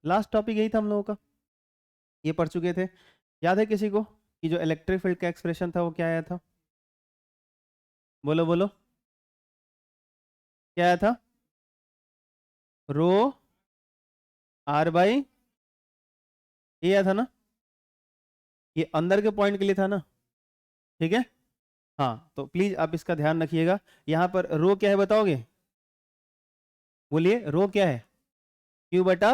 Last topic यही था हम लोगों का, ये पढ़ चुके थे। याद है किसी को कि जो इलेक्ट्रिक फील्ड का एक्सप्रेशन था वो क्या आया था? बोलो बोलो, क्या आया था? रो आर बाई, ये आया था ना? ये अंदर के पॉइंट के लिए था ना? ठीक है, हाँ, तो प्लीज आप इसका ध्यान रखिएगा। यहाँ पर रो क्या है बताओगे? बोलिए, रो क्या है? क्यू बटा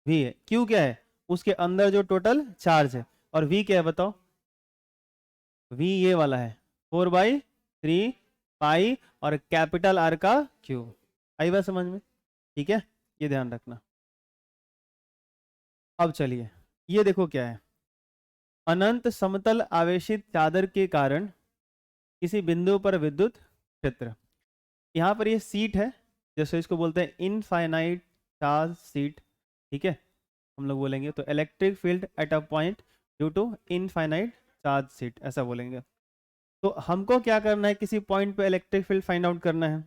वी है। क्यू क्या है? उसके अंदर जो टोटल चार्ज है। और वी क्या है बताओ? वी ये वाला है, 4/3 पाई और कैपिटल आर का क्यू। आई बात समझ में? ठीक है, ये ध्यान रखना। अब चलिए, ये देखो क्या है। अनंत समतल आवेशित चादर के कारण किसी बिंदु पर विद्युत क्षेत्र, यहाँ पर ये सीट है, जैसे इसको बोलते हैं इनफाइनाइट चार्ज सीट। ठीक है, हम लोग बोलेंगे तो electric field at a point due to infinite charge sheet, ऐसा बोलेंगे। तो हमको क्या करना है, किसी पॉइंट पे इलेक्ट्रिक फील्ड फाइंड आउट करना है।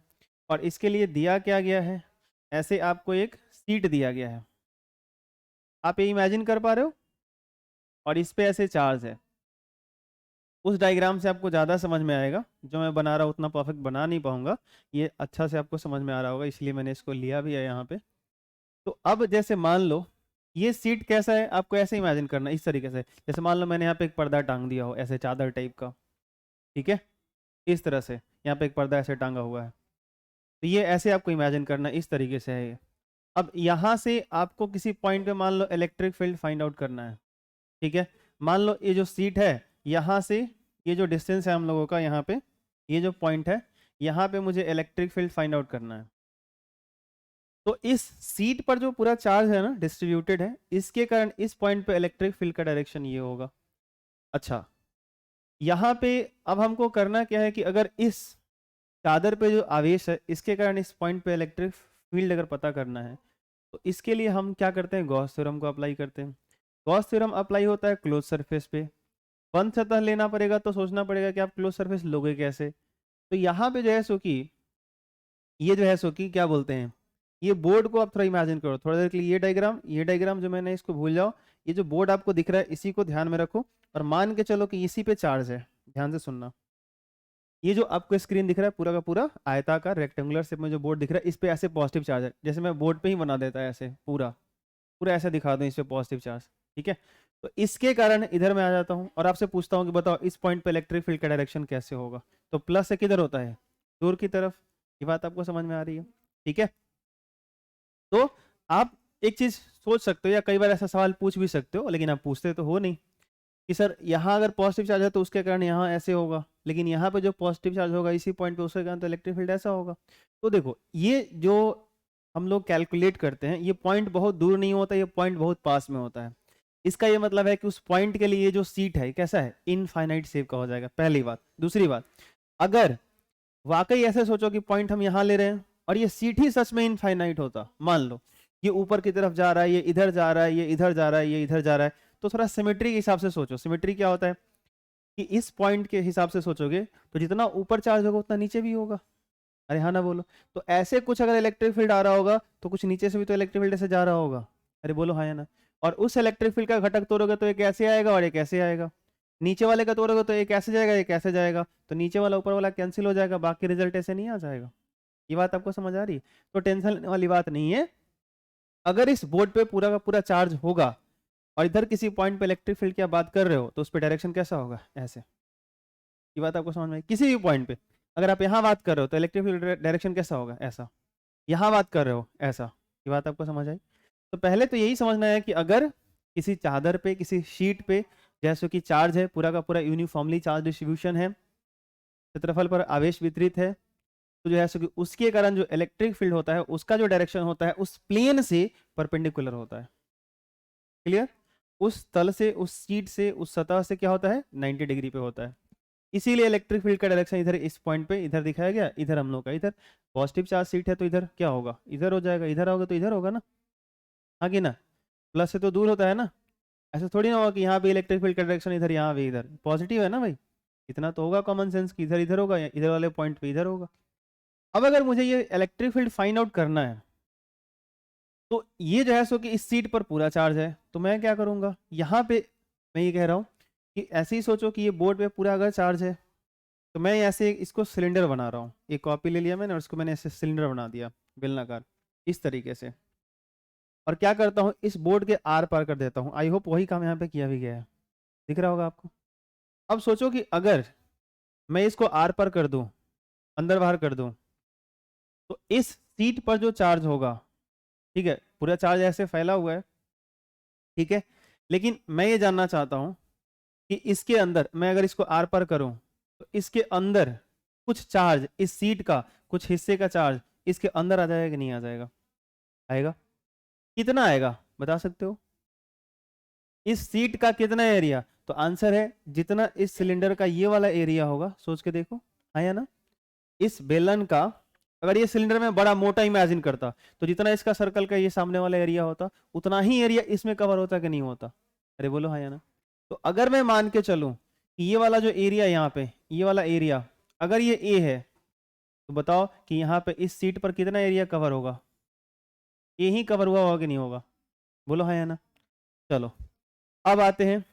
और इसके लिए दिया क्या गया है, ऐसे आपको एक सीट दिया गया है, आप ये इमेजिन कर पा रहे हो, और इस पे ऐसे चार्ज है। उस डायग्राम से आपको ज़्यादा समझ में आएगा, जो मैं बना रहा हूँ उतना परफेक्ट बना नहीं पाऊंगा। ये अच्छा से आपको समझ में आ रहा होगा, इसलिए मैंने इसको लिया भी है यहाँ पे। तो अब जैसे मान लो ये सीट कैसा है, आपको ऐसे इमेजिन करना है, इस तरीके से। जैसे मान लो मैंने यहाँ पे एक पर्दा टांग दिया हो, ऐसे चादर टाइप का। ठीक है, इस तरह से यहाँ पे एक पर्दा ऐसे टांगा हुआ है। तो ये ऐसे आपको इमेजिन करना है, इस तरीके से है ये। अब यहाँ से आपको किसी पॉइंट पे मान लो इलेक्ट्रिक फील्ड फाइंड आउट करना है। ठीक है, मान लो ये जो सीट है, यहाँ से ये जो डिस्टेंस है हम लोगों का, यहाँ पे ये जो पॉइंट है, यहाँ पे मुझे इलेक्ट्रिक फील्ड फाइंड आउट करना है। तो इस सीट पर जो पूरा चार्ज है ना, डिस्ट्रीब्यूटेड है, इसके कारण इस पॉइंट पे इलेक्ट्रिक फील्ड का डायरेक्शन ये होगा। अच्छा, यहाँ पे अब हमको करना क्या है कि अगर इस चादर पे जो आवेश है, इसके कारण इस पॉइंट पे इलेक्ट्रिक फील्ड अगर पता करना है, तो इसके लिए हम क्या करते हैं, गॉस थ्योरम को अप्लाई करते हैं। गॉस थ्योरम अप्लाई होता है क्लोज सरफेस पे। बंद सतह लेना पड़ेगा, तो सोचना पड़ेगा कि आप क्लोज सरफेस लोगे कैसे। तो यहाँ पे जो है सो कि ये जो है सो कि क्या बोलते हैं, ये बोर्ड को आप थोड़ा इमेजिन करो थोड़ा देर के लिए। ये डायग्राम जो मैंने, इसको भूल जाओ। ये जो बोर्ड आपको दिख रहा है, इसी को ध्यान में रखो, और मान के चलो कि इसी पे चार्ज है। ध्यान से सुनना, ये जो आपको स्क्रीन दिख रहा है पूरा का पूरा आयताकार रेक्टेंगुलर शेप में जो बोर्ड दिख रहा है, इस पे ऐसे पॉजिटिव चार्ज है। जैसे मैं बोर्ड पे ही बना देता है ऐसे, पूरा पूरा ऐसे दिखा दूं, इस पे पॉजिटिव चार्ज। ठीक है, तो इसके कारण इधर मैं आ जाता हूँ और आपसे पूछता हूँ कि बताओ इस पॉइंट पे इलेक्ट्रिक फील्ड का डायरेक्शन कैसे होगा। तो प्लस से किधर होता है, दूर की तरफ। ये बात आपको समझ में आ रही है? ठीक है, तो आप एक चीज सोच सकते हो, या कई बार ऐसा सवाल पूछ भी सकते हो, लेकिन आप पूछते तो हो नहीं कि सर यहाँ अगर पॉजिटिव चार्ज है तो उसके कारण यहाँ ऐसे होगा, लेकिन यहाँ पे जो पॉजिटिव चार्ज होगा इसी पॉइंट पे, उसके कारण तो इलेक्ट्रिक फील्ड ऐसा होगा। तो देखो, ये जो हम लोग कैलकुलेट करते हैं, ये पॉइंट बहुत दूर नहीं होता, ये पॉइंट बहुत पास में होता है। इसका ये मतलब है कि उस पॉइंट के लिए ये जो सीट है कैसा है, इनफाइनाइट शेप का हो जाएगा, पहली बात। दूसरी बात, अगर वाकई ऐसे सोचो कि पॉइंट हम यहाँ ले रहे हैं और ये सीट ही सच में इनफाइनाइट होता, मान लो ये ऊपर की तरफ जा रहा है, ये इधर जा रहा है, ये इधर जा रहा है, ये इधर जा रहा है, तो थोड़ा सिमेट्री के हिसाब से सोचो। सिमेट्री क्या होता है कि इस पॉइंट के हिसाब से सोचोगे तो जितना ऊपर चार्ज होगा उतना नीचे भी होगा। अरे हाँ ना बोलो। तो ऐसे कुछ अगर इलेक्ट्रिक फील्ड आ रहा होगा तो कुछ नीचे से भी तो इलेक्ट्रिक फील्ड ऐसे जा रहा होगा। अरे बोलो हाँ या ना। और उस इलेक्ट्रिक फील्ड का घटक तोड़ोगे तो एक ऐसे आएगा और एक ऐसे आएगा। नीचे वाले का तोड़ोगे तो एक ऐसे जाएगा एक ऐसे जाएगा, तो नीचे वाला ऊपर वाला कैंसिल हो जाएगा, बाकी रिजल्ट ऐसे नहीं आ जाएगा। ये बात आपको समझ आ रही है? तो टेंशन वाली बात नहीं है। अगर इस बोर्ड पे पूरा का पूरा चार्ज होगा और इधर किसी पॉइंट पे इलेक्ट्रिक फील्ड की आप बात कर रहे हो, तो उस पर डायरेक्शन कैसा होगा, ऐसे। ये बात आपको समझ में आई? किसी भी पॉइंट पे अगर आप यहाँ बात कर रहे हो तो इलेक्ट्रिक फील्ड डायरेक्शन कैसा होगा, ऐसा। यहाँ बात कर रहे हो, ऐसा। ये बात आपको समझ आई? तो पहले तो यही समझना है कि अगर किसी चादर पे, किसी शीट पे जैसे कि चार्ज है, पूरा का पूरा यूनिफॉर्मली चार्ज डिस्ट्रीब्यूशन है, क्षेत्रफल पर आवेश वितरित है, तो जो है सो कि उसके कारण जो इलेक्ट्रिक फील्ड होता है उसका जो डायरेक्शन होता है उस प्लेन से परपेंडिकुलर होता है। क्लियर? उस तल से, उस सीट से, उस सतह से क्या होता है, 90 डिग्री पे होता है। इसीलिए इलेक्ट्रिक फील्ड का डायरेक्शन इधर इस पॉइंट पे इधर दिखाया गया, इधर हम लोग का इधर पॉजिटिव चार्ज सीट है तो इधर क्या होगा, इधर हो जाएगा, इधर होगा तो इधर होगा ना। हाँ कि ना? प्लस से तो दूर होता है ना। ऐसा थोड़ी ना होगा कि यहाँ पे इलेक्ट्रिक फील्ड का डायरेक्शन इधर, यहाँ पे इधर, पॉजिटिव है ना भाई। इतना तो होगा कॉमन सेंस कि इधर इधर होगा, या इधर वाले पॉइंट पे इधर होगा। अब अगर मुझे ये इलेक्ट्रिक फील्ड फाइंड आउट करना है तो ये जो है सो कि इस सीट पर पूरा चार्ज है, तो मैं क्या करूंगा, यहाँ पे मैं ये कह रहा हूँ कि ऐसे ही सोचो कि ये बोर्ड पे पूरा अगर चार्ज है, तो मैं ऐसे इसको सिलेंडर बना रहा हूँ, एक कॉपी ले लिया मैंने और इसको मैंने ऐसे सिलेंडर बना दिया बेलनाकार इस तरीके से, और क्या करता हूँ इस बोर्ड के आर पार कर देता हूँ। आई होप वही काम यहाँ पे किया भी गया है, दिख रहा होगा आपको। अब सोचो कि अगर मैं इसको आर पार कर दूं, अंदर बाहर कर दूं, तो इस सीट पर जो चार्ज होगा, ठीक है, पूरा चार्ज ऐसे फैला हुआ है, ठीक है, लेकिन मैं ये जानना चाहता हूं कि इसके अंदर मैं अगर इसको आर पार करूं तो इसके अंदर कुछ चार्ज, इस सीट का कुछ हिस्से का चार्ज इसके अंदर आ जाएगा कि नहीं आ जाएगा? आएगा। कितना आएगा बता सकते हो? इस सीट का कितना एरिया? तो आंसर है जितना इस सिलेंडर का ये वाला एरिया होगा, सोच के देखो, आया ना। इस बेलन का अगर ये सिलेंडर में बड़ा मोटा इमेजिन करता तो जितना इसका सर्कल का ये सामने वाला एरिया होता उतना ही एरिया इसमें कवर होता कि नहीं होता? अरे बोलो हाँ या ना। तो अगर मैं मान के चलूं कि ये वाला जो एरिया यहाँ पे, ये वाला एरिया अगर ये ए है, तो बताओ कि यहाँ पे इस सीट पर कितना एरिया कवर होगा? ये ही कवर हुआ होगा कि नहीं होगा? बोलो हाँ या ना। चलो अब आते हैं,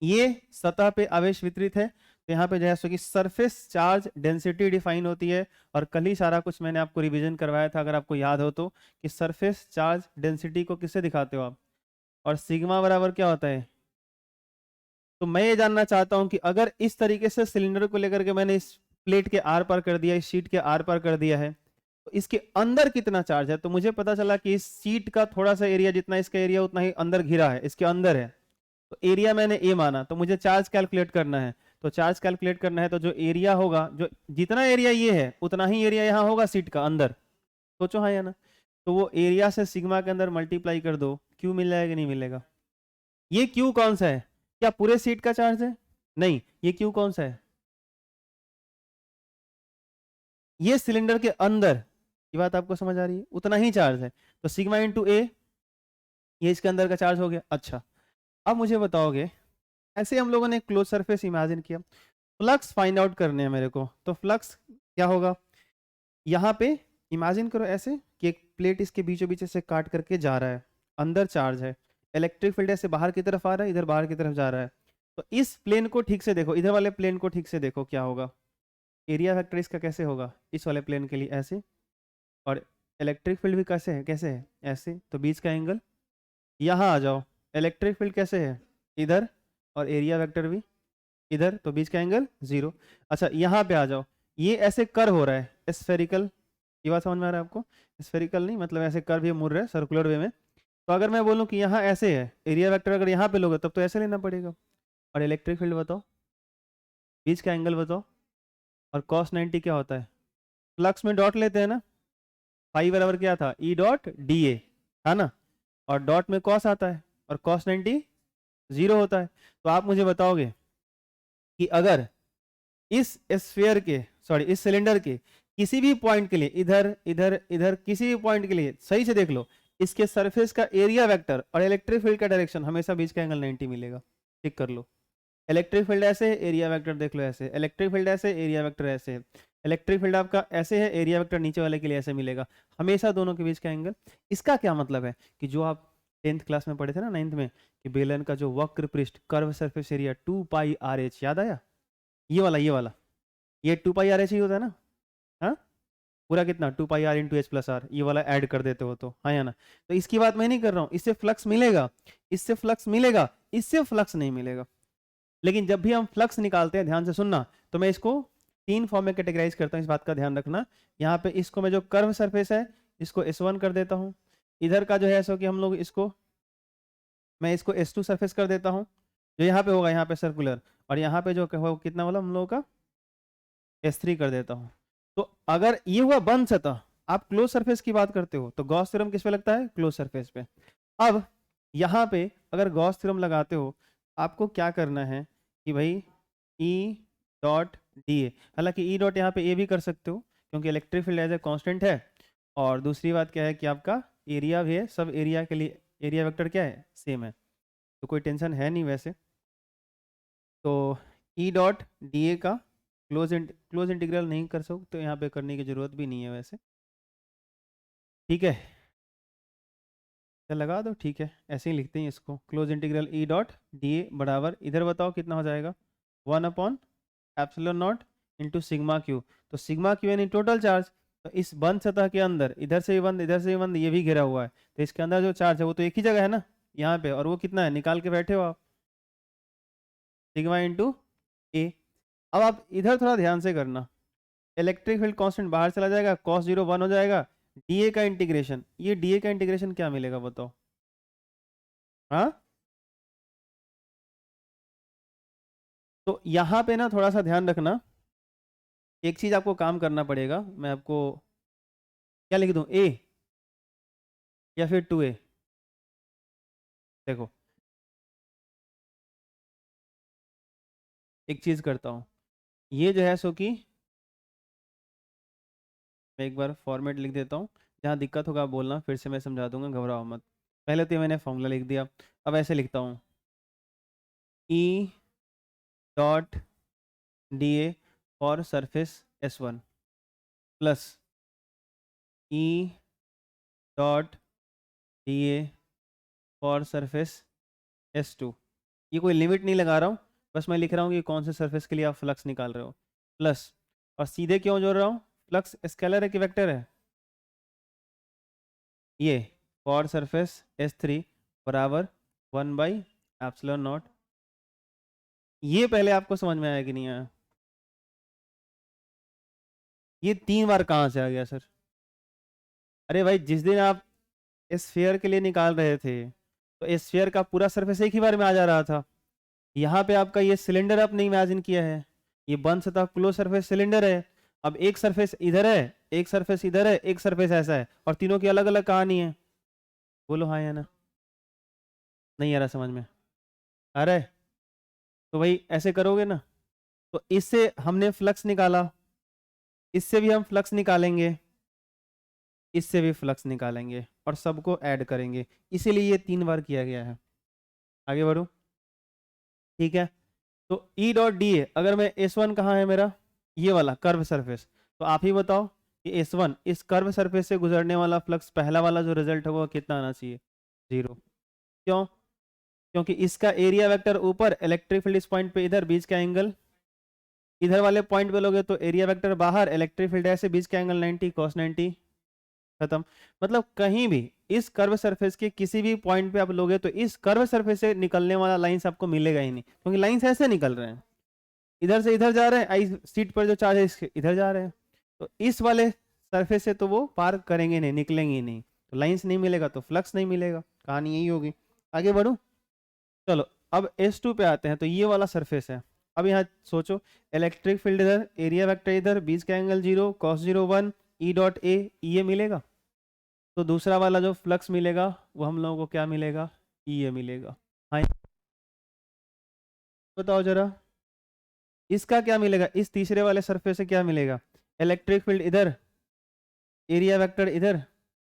ये सतह पे आवेश वितरित है, तो यहाँ पे जो है सो कि सरफेस चार्ज डेंसिटी डिफाइन होती है, और कल ही सारा कुछ मैंने आपको रिवीजन करवाया था अगर आपको याद हो तो, कि सरफेस चार्ज डेंसिटी को किससे दिखाते हो आप, और सिग्मा बराबर क्या होता है। तो मैं ये जानना चाहता हूं कि अगर इस तरीके से सिलेंडर को लेकर के मैंने इस प्लेट के आर पार कर दिया, इस शीट के आर पार कर दिया है, तो इसके अंदर कितना चार्ज है? तो मुझे पता चला कि इस सीट का थोड़ा सा एरिया जितना इसका एरिया उतना ही अंदर घिरा है, इसके अंदर है, तो एरिया मैंने ए माना, तो मुझे चार्ज कैलकुलेट करना है। तो चार्ज कैलकुलेट करना है तो जो एरिया होगा, जो जितना एरिया ये है उतना ही एरिया यहाँ होगा सीट का अंदर, सोचो हाँ या ना। तो वो एरिया से सिग्मा के अंदर मल्टीप्लाई कर दो, क्यू मिल जाएगा नहीं मिलेगा? ये क्यू कौन सा है? क्या पूरे सीट का चार्ज है? नहीं, ये क्यू कौन सा है? ये सिलेंडर के अंदर, ये बात आपको समझ आ रही है, उतना ही चार्ज है, तो सिग्मा इंटू ए, ये इसके अंदर का चार्ज हो गया। अच्छा, अब मुझे बताओगे, ऐसे हम लोगों ने क्लोज सरफेस इमेजिन किया, फ्लक्स फाइंड आउट करने हैं मेरे को, तो फ्लक्स क्या होगा? यहाँ पे इमेजिन करो ऐसे कि एक प्लेट इसके बीचों बीच से काट करके जा रहा है, अंदर चार्ज है, इलेक्ट्रिक फील्ड ऐसे बाहर की तरफ आ रहा है, इधर बाहर की तरफ जा रहा है, तो इस प्लेन को ठीक से देखो, इधर वाले प्लेन को ठीक से देखो, क्या होगा? एरिया वेक्टर इसका कैसे होगा? इस वाले प्लेन के लिए ऐसे, और इलेक्ट्रिक फील्ड भी कैसे है, कैसे है? ऐसे, तो बीच का एंगल, यहाँ आ जाओ, इलेक्ट्रिक फील्ड कैसे है? इधर, और एरिया वेक्टर भी इधर, तो बीच का एंगल 0। अच्छा यहाँ पे आ जाओ, ये ऐसे कर हो रहा है स्फेरिकल, ये बात समझ में आ रहा है आपको? स्फेरिकल नहीं मतलब ऐसे कर भी मुड़ रहा है सर्कुलर वे में, तो अगर मैं बोलूँ कि यहाँ ऐसे है, एरिया वेक्टर अगर यहाँ पे लोगे तब तो ऐसे लेना पड़ेगा, और इलेक्ट्रिक फील्ड बताओ, बीच का एंगल बताओ, और cos 90 क्या होता है? फ्लक्स में डॉट लेते हैं ना, फाई बराबर क्या था? ई डॉट डी ए, है ना, और डॉट में कॉस आता है, और cos 90 0 होता है। तो आप मुझे बताओगे कि अगर इस स्फीयर के, सॉरी इस सिलेंडर के किसी भी पॉइंट के लिए, इधर इधर इधर किसी भी पॉइंट के लिए, सही से देख लो, इसके सरफेस का एरिया वेक्टर और इलेक्ट्रिक फील्ड का डायरेक्शन हमेशा बीच का एंगल 90 मिलेगा, टिक कर लो। इलेक्ट्रिक फील्ड ऐसे है, एरिया वेक्टर देख लो ऐसे, इलेक्ट्रिक फील्ड ऐसे, एरिया वेक्टर ऐसे है, इलेक्ट्रिक फील्ड आपका ऐसे है, एरिया वेक्टर नीचे वाले के लिए ऐसे मिलेगा, हमेशा दोनों के बीच का एंगल। इसका क्या मतलब है कि जो आप 10th क्लास में पढ़े थे ना, 9th में, कि बेलन का जो वक्र पृष्ठ कर्व सरफेस एरिया 2πr/h, याद आया? ये वाला ये 2πr/h ही होता है ना, हाँ, पूरा कितना 2πr/h+r, ये वाला ऐड कर देते हो तो, हाँ या ना। तो इसकी बात मैं नहीं कर रहा हूँ, इससे फ्लक्स मिलेगा, इससे फ्लक्स मिलेगा, इससे फ्लक्स नहीं मिलेगा। लेकिन जब भी हम फ्लक्स निकालते हैं, ध्यान से सुनना, तो मैं इसको 3 फॉर्म में कैटेगराइज करता हूँ, इस बात का ध्यान रखना। यहाँ पे इसको मैं जो कर्व सरफेस है इसको S1 कर देता हूँ, इधर का जो है सो कि हम लोग इसको, मैं इसको S2 सरफेस कर देता हूँ, जो यहाँ पे होगा यहाँ पे सर्कुलर, और यहाँ पे जो हो कितना वाला हम लोगों का S3 कर देता हूँ। तो अगर ये हुआ बंद सतह, आप क्लोज सरफेस की बात करते हो तो गॉस थ्योरम किस पे लगता है? क्लोज सरफेस पे। अब यहाँ पे अगर गॉस थ्योरम लगाते हो, आपको क्या करना है कि भाई E डॉट डी ए, हालांकि E डॉट यहाँ पे ए भी कर सकते हो क्योंकि electric field as a constant है, और दूसरी बात क्या है कि आपका एरिया भी है, सब एरिया के लिए एरिया वेक्टर क्या है? सेम है, तो कोई टेंशन है नहीं वैसे। तो E डॉट डी ए का क्लोज इंटीग्रल नहीं कर सकते, तो यहाँ पे करने की जरूरत भी नहीं है वैसे, ठीक है। क्या लगा दो, ठीक है, ऐसे ही लिखते हैं इसको, close integral E dot D A बराबर, इधर बताओ कितना हो जाएगा, 1/एप्सिलॉन नॉट इंटू सिग्मा क्यू। तो सिग्मा क्यू यानी टोटल चार्ज, तो इस बंद सतह के अंदर इधर से भी बंद, इधर से भी बंद, ये भी घिरा हुआ है, तो इसके अंदर जो चार्ज है वो तो एक ही जगह है ना, यहाँ पे, और वो कितना है निकाल के बैठे हो आप, सिग्मा इंटू ए। अब आप इधर थोड़ा ध्यान से करना, इलेक्ट्रिक फील्ड कांस्टेंट बाहर चला जाएगा, cos 0 1 हो जाएगा, डीए का इंटीग्रेशन, ये डीए का इंटीग्रेशन क्या मिलेगा बताओ, हाँ। तो यहाँ पे ना थोड़ा सा ध्यान रखना, एक चीज आपको काम करना पड़ेगा, मैं आपको क्या लिख दूं, ए या फिर 2a, देखो एक चीज करता हूँ, ये जो है सो कि मैं एक बार फॉर्मेट लिख देता हूँ, जहाँ दिक्कत होगा आप बोलना, फिर से मैं समझा दूंगा, घबराओ मत। पहले तो ये मैंने फॉर्मूला लिख दिया, अब ऐसे लिखता हूँ, E dot D A for surface S1 plus E dot D A for surface S2। ये कोई लिमिट नहीं लगा रहा हूँ, बस मैं लिख रहा हूँ कि कौन से सरफेस के लिए आप फ्लक्स निकाल रहे हो, प्लस, और सीधे क्यों जोड़ रहा हूँ, फ्लक्स स्केलर है कि वेक्टर है, ये फॉर सरफेस S3 बराबर 1/एप्सिलॉन नॉट। ये पहले आपको समझ में आया कि नहीं आया, ये 3 बार कहाँ से आ गया सर, अरे भाई जिस दिन आप स्फीयर के लिए निकाल रहे थे तो स्फीयर का पूरा सरफेस एक ही बार में आ जा रहा था, यहाँ पे आपका ये सिलेंडर आपने इमेजिन किया है, ये बंद सतह क्लोज सरफेस सिलेंडर है, अब एक सरफेस इधर है, एक सरफेस इधर है, एक सरफेस ऐसा है, और तीनों की अलग अलग कहानी है, बोलो हाँ या ना, नहीं आ रहा समझ में, आ रहा है, तो भाई ऐसे करोगे ना, तो इससे हमने फ्लक्स निकाला, इससे भी हम फ्लक्स निकालेंगे, इससे भी फ्लक्स निकालेंगे, और सबको ऐड करेंगे, इसीलिए ये 3 बार किया गया है। आगे बढ़ो, ठीक है, तो ई डॉट डी ए, अगर मैं S1 कहाँ है मेरा, ये वाला कर्व सरफेस, तो आप ही बताओ कि S1 इस कर्व सरफेस से गुजरने वाला फ्लक्स, पहला वाला जो रिजल्ट होगा कितना आना चाहिए, 0। क्यों, क्योंकि इसका एरिया वेक्टर ऊपर, इलेक्ट्रिक फील्ड इस पॉइंट पे इधर, बीच का एंगल इधर वाले पॉइंट पे लोगे तो एरिया वेक्टर बाहर, इलेक्ट्रिक फील्ड ऐसे, बीच का एंगल 90, cos 90, खत्म। मतलब कहीं भी इस कर्व सरफेस के किसी भी पॉइंट पे आप लोगे तो इस कर्व सरफेस से निकलने वाला लाइंस आपको मिलेगा ही नहीं, क्योंकि लाइंस ऐसे निकल रहे हैं, इधर से इधर जा रहे हैं, आई सीट पर जो चार्ज है इसके इधर जा रहे हैं, तो इस वाले सरफेस से तो वो पार करेंगे नहीं, निकलेंगे ही नहीं, तो लाइंस नहीं मिलेगा तो फ्लक्स नहीं मिलेगा, कहानी यही होगी। आगे बढ़ो, चलो अब S2 पे आते हैं, तो ये वाला सरफेस है, अब यहाँ सोचो, इलेक्ट्रिक फील्ड इधर, एरिया वेक्टर इधर, बीच का एंगल 0, cos 0 1, ई डॉट ए, ये मिलेगा, तो दूसरा वाला जो फ्लक्स मिलेगा वो हम लोगों को क्या मिलेगा, ई ए मिलेगा। हाँ, बताओ जरा, इसका क्या मिलेगा, इस तीसरे वाले सरफेस से क्या मिलेगा, इलेक्ट्रिक फील्ड इधर, एरिया वेक्टर इधर,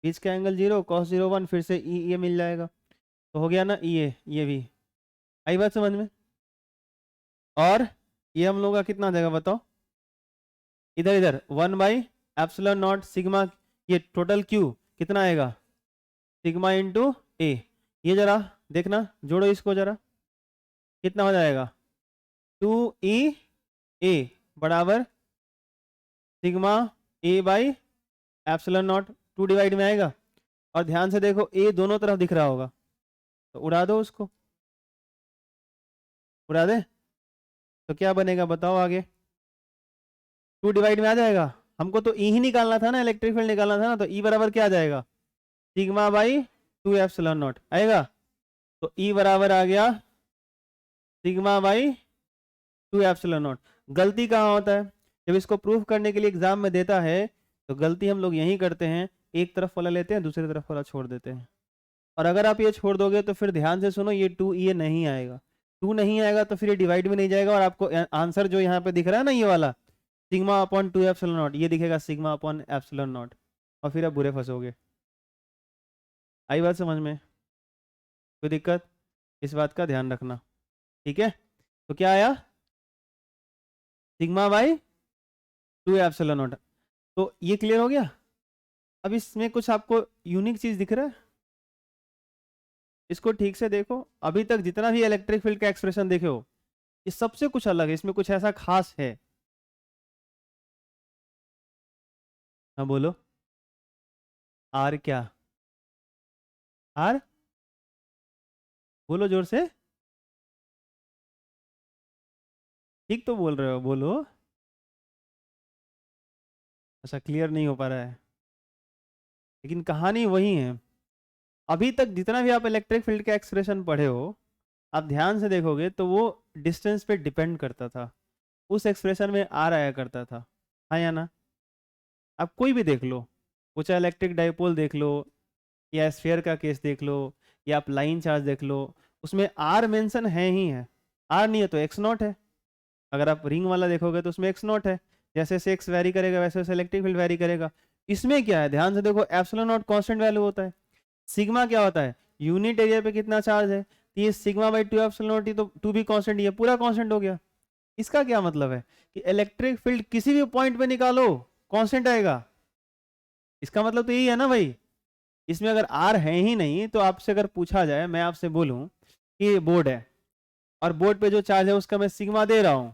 बीच का एंगल 0, cos 0 1, फिर से ई ये मिल जाएगा, तो हो गया ना ई ये भी, आई बात समझ में, और ये हम लोग का कितना आ जाएगा बताओ, इधर इधर 1/एप्सिलॉन नॉट सिग्मा, ये टोटल क्यू कितना आएगा, सिग्मा इंटू ए, ये जरा देखना, जोड़ो इसको जरा, कितना हो जाएगा, 2e ए बराबर सिग्मा A/एप्सिलॉन नॉट, 2 डिवाइड में आएगा, और ध्यान से देखो ए दोनों तरफ दिख रहा होगा, तो उड़ा दो उसको, उड़ा दे, तो क्या बनेगा बताओ आगे, 2 डिवाइड में आ जाएगा, हमको तो ई ही निकालना था ना, इलेक्ट्रिक फील्ड निकालना था ना, तो ई बराबर क्या आ जाएगा, सिग्मा/2 एप्सिलॉन नॉट आएगा, तो ई बराबर आ गया सिग्मा/2 एप्सिलॉन नॉट। गलती कहाँ होता है, जब इसको प्रूफ करने के लिए एग्जाम में देता है, तो गलती हम लोग यही करते हैं, एक तरफ वाला लेते हैं, दूसरी तरफ वाला छोड़ देते हैं, और अगर आप ये छोड़ दोगे तो फिर ध्यान से सुनो, ये 2 ये नहीं आएगा, 2 नहीं आएगा तो फिर ये डिवाइड में नहीं जाएगा, और आपको आंसर जो यहाँ पे दिख रहा है ना, ये वाला सिग्मा/2 एप्सिलॉन नॉट, ये दिखेगा सिग्मा/एप्सिलॉन नॉट, और फिर आप बुरे फंसोगे। आई बात समझ में, कोई दिक्कत, इस बात का ध्यान रखना, ठीक है। तो क्या आया, सिग्मा/2 एप्सिलॉन नॉट, तो ये क्लियर हो गया। अब इसमें कुछ आपको यूनिक चीज दिख रहा है, इसको ठीक से देखो, अभी तक जितना भी इलेक्ट्रिक फील्ड का एक्सप्रेशन देखे हो ये सबसे कुछ अलग है, इसमें कुछ ऐसा खास है। हाँ बोलो। आर क्या? आर, बोलो जोर से। ठीक तो बोल रहे हो, बोलो। अच्छा, क्लियर नहीं हो पा रहा है, लेकिन कहानी वही है। अभी तक जितना भी आप इलेक्ट्रिक फील्ड का एक्सप्रेशन पढ़े हो, आप ध्यान से देखोगे तो वो डिस्टेंस पे डिपेंड करता था, उस एक्सप्रेशन में आ आया करता था। हाँ या ना? आप कोई भी देख लो, वो चाहे इलेक्ट्रिक डाइपोल देख लो, या स्फीयर का केस देख लो, या आप लाइन चार्ज देख लो, उसमें आर मेंशन है ही है। आर नहीं है तो एक्स नॉट है। अगर आप रिंग वाला देखोगे तो उसमें एक्स नॉट है। जैसे जैसे एक्स वेरी करेगा वैसे वैसे इलेक्ट्रिक फील्ड वेरी करेगा। इसमें क्या है, ध्यान से देखो, एप्सिलॉन नॉट कांस्टेंट वैल्यू होता है। सिग्मा क्या होता है, यूनिट एरिया पे कितना चार्ज है, तो ये sigma by two epsilon naught, तो टू भी कांस्टेंट, ये पूरा कांस्टेंट हो गया। इसका क्या मतलब है कि इलेक्ट्रिक फील्ड किसी भी पॉइंट पे निकालो कांस्टेंट आएगा। इसका मतलब तो यही है ना भाई। इसमें अगर आर है ही नहीं तो आपसे अगर पूछा जाए, मैं आपसे बोलूं कि ये बोर्ड है और बोर्ड पे जो चार्ज है उसका मैं सिग्मा दे रहा हूं,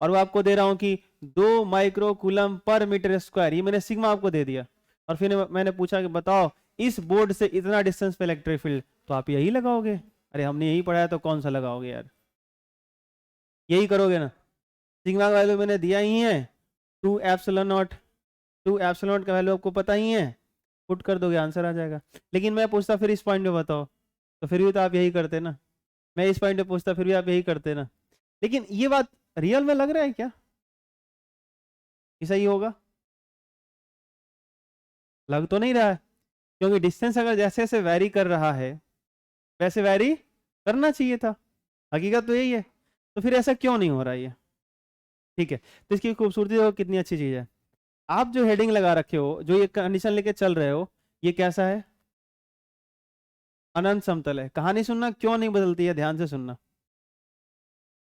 और वो आपको दे रहा हूं कि 2 micro coulomb per meter square, ये मैंने सिग्मा आपको दे दिया। और फिर मैंने पूछा कि बताओ इस बोर्ड से इतना डिस्टेंस पे इलेक्ट्रिक फील्ड, तो आप यही लगाओगे। अरे हमने यही पढ़ा है तो कौन सा लगाओगे यार, यही करोगे ना। सिग्मा का वैल्यू मैंने दिया ही है, 2 एप्सिलॉन नॉट। 2 एप्सिलॉन का वैल्यू आपको पता ही है, पुट कर दोगे आंसर आ जाएगा। लेकिन मैं पूछता फिर इस पॉइंट पे बताओ, तो फिर भी तो आप यही करते ना। मैं इस पॉइंट पे पूछता फिर भी आप यही करते ना। लेकिन ये बात रियल में लग रहा है क्या कि सही होगा? लग तो नहीं रहा है, क्योंकि डिस्टेंस अगर जैसे जैसे वैरी कर रहा है वैसे वैरी करना चाहिए था। हकीकत तो यही है, तो फिर ऐसा क्यों नहीं हो रहा है ये? ठीक है, तो इसकी खूबसूरती देखो कितनी अच्छी चीज है। आप जो हेडिंग लगा रखे हो, जो ये कंडीशन लेके चल रहे हो, ये कैसा है? अनंत समतल है। कहानी सुनना क्यों नहीं बदलती है, ध्यान से सुनना।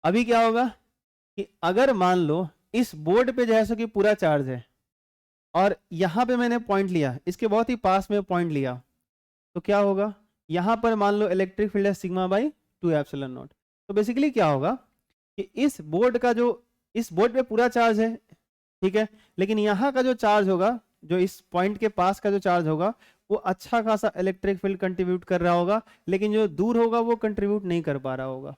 अभी क्या होगा कि अगर मान लो इस बोर्ड पे जैसे कि पूरा चार्ज है, और यहां पे मैंने पॉइंट लिया, इसके बहुत ही पास में पॉइंट लिया, तो क्या होगा, यहां पर मान लो इलेक्ट्रिक फील्ड है सिग्मा बाई 2 एप्सिलॉन नॉट। तो बेसिकली क्या होगा कि इस बोर्ड का जो, इस बोर्ड पे पूरा चार्ज है, ठीक है, लेकिन यहाँ का जो चार्ज होगा, जो इस पॉइंट के पास का जो चार्ज होगा, वो अच्छा खासा इलेक्ट्रिक फील्ड कंट्रीब्यूट कर रहा होगा, लेकिन जो दूर होगा वो कंट्रीब्यूट नहीं कर पा रहा होगा,